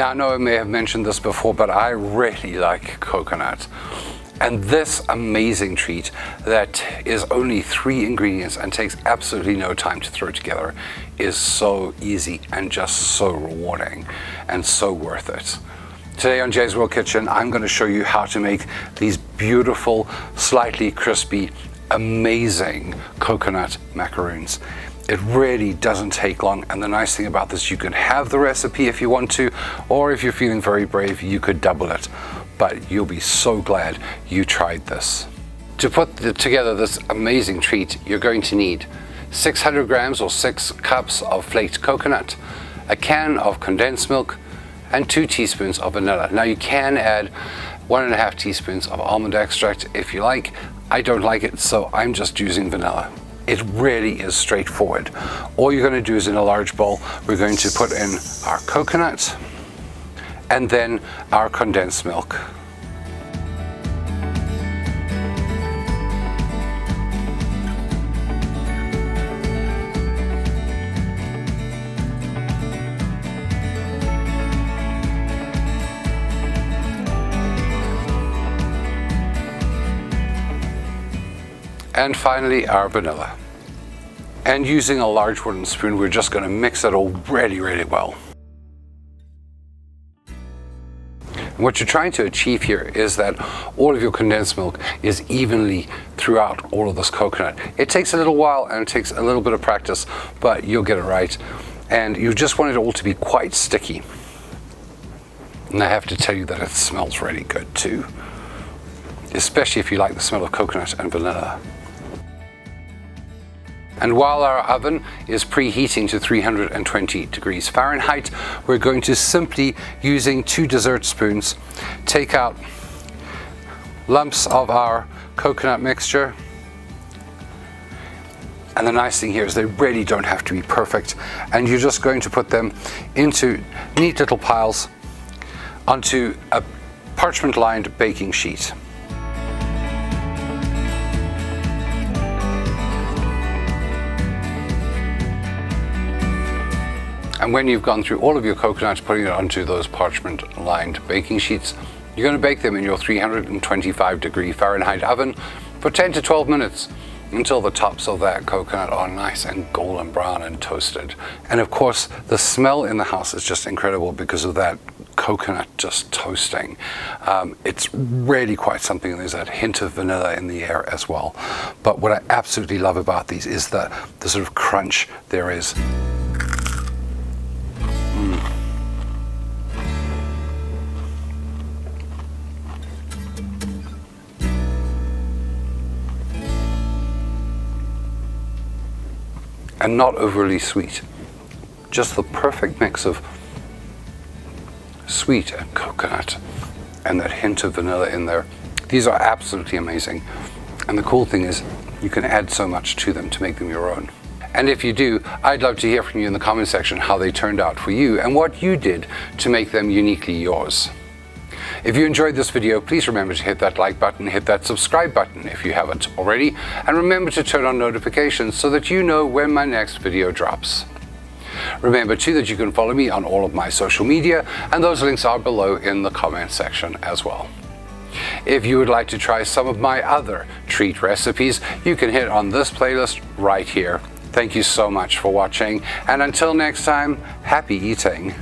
Now, I know I may have mentioned this before, but I really like coconut. And this amazing treat that is only 3 ingredients and takes absolutely no time to throw together is so easy and just so rewarding and so worth it. Today on Jay's World Kitchen, I'm going to show you how to make these beautiful, slightly crispy, amazing coconut macaroons. It really doesn't take long, and the nice thing about this, you can have the recipe if you want to, or if you're feeling very brave, you could double it. But you'll be so glad you tried this. To put together this amazing treat, you're going to need 600 grams or 6 cups of flaked coconut, a can of condensed milk, and 2 teaspoons of vanilla. Now you can add 1.5 teaspoons of almond extract if you like. I don't like it, so I'm just using vanilla. It really is straightforward. All you're going to do is, in a large bowl, we're going to put in our coconut and then our condensed milk. And finally, our vanilla. And using a large wooden spoon, we're just going to mix it all really, really well. What you're trying to achieve here is that all of your condensed milk is evenly throughout all of this coconut. It takes a little while and it takes a little bit of practice, but you'll get it right. And you just want it all to be quite sticky. And I have to tell you that it smells really good too, especially if you like the smell of coconut and vanilla. And while our oven is preheating to 320 degrees Fahrenheit, we're going to simply, using 2 dessert spoons, take out lumps of our coconut mixture. And the nice thing here is they really don't have to be perfect. And you're just going to put them into neat little piles onto a parchment-lined baking sheet. And when you've gone through all of your coconuts, putting it onto those parchment-lined baking sheets, you're going to bake them in your 325 degree Fahrenheit oven for 10 to 12 minutes until the tops of that coconut are nice and golden brown and toasted. And of course, the smell in the house is just incredible because of that coconut just toasting. It's really quite something. There's that hint of vanilla in the air as well. But what I absolutely love about these is the sort of crunch there is. And not overly sweet. Just the perfect mix of sweet and coconut and that hint of vanilla in there. These are absolutely amazing. And the cool thing is you can add so much to them to make them your own. And if you do, I'd love to hear from you in the comment section how they turned out for you and what you did to make them uniquely yours. If you enjoyed this video, please remember to hit that like button, hit that subscribe button if you haven't already, and remember to turn on notifications so that you know when my next video drops. Remember too that you can follow me on all of my social media, and those links are below in the comment section as well. If you would like to try some of my other treat recipes, you can hit on this playlist right here. Thank you so much for watching, and until next time, happy eating.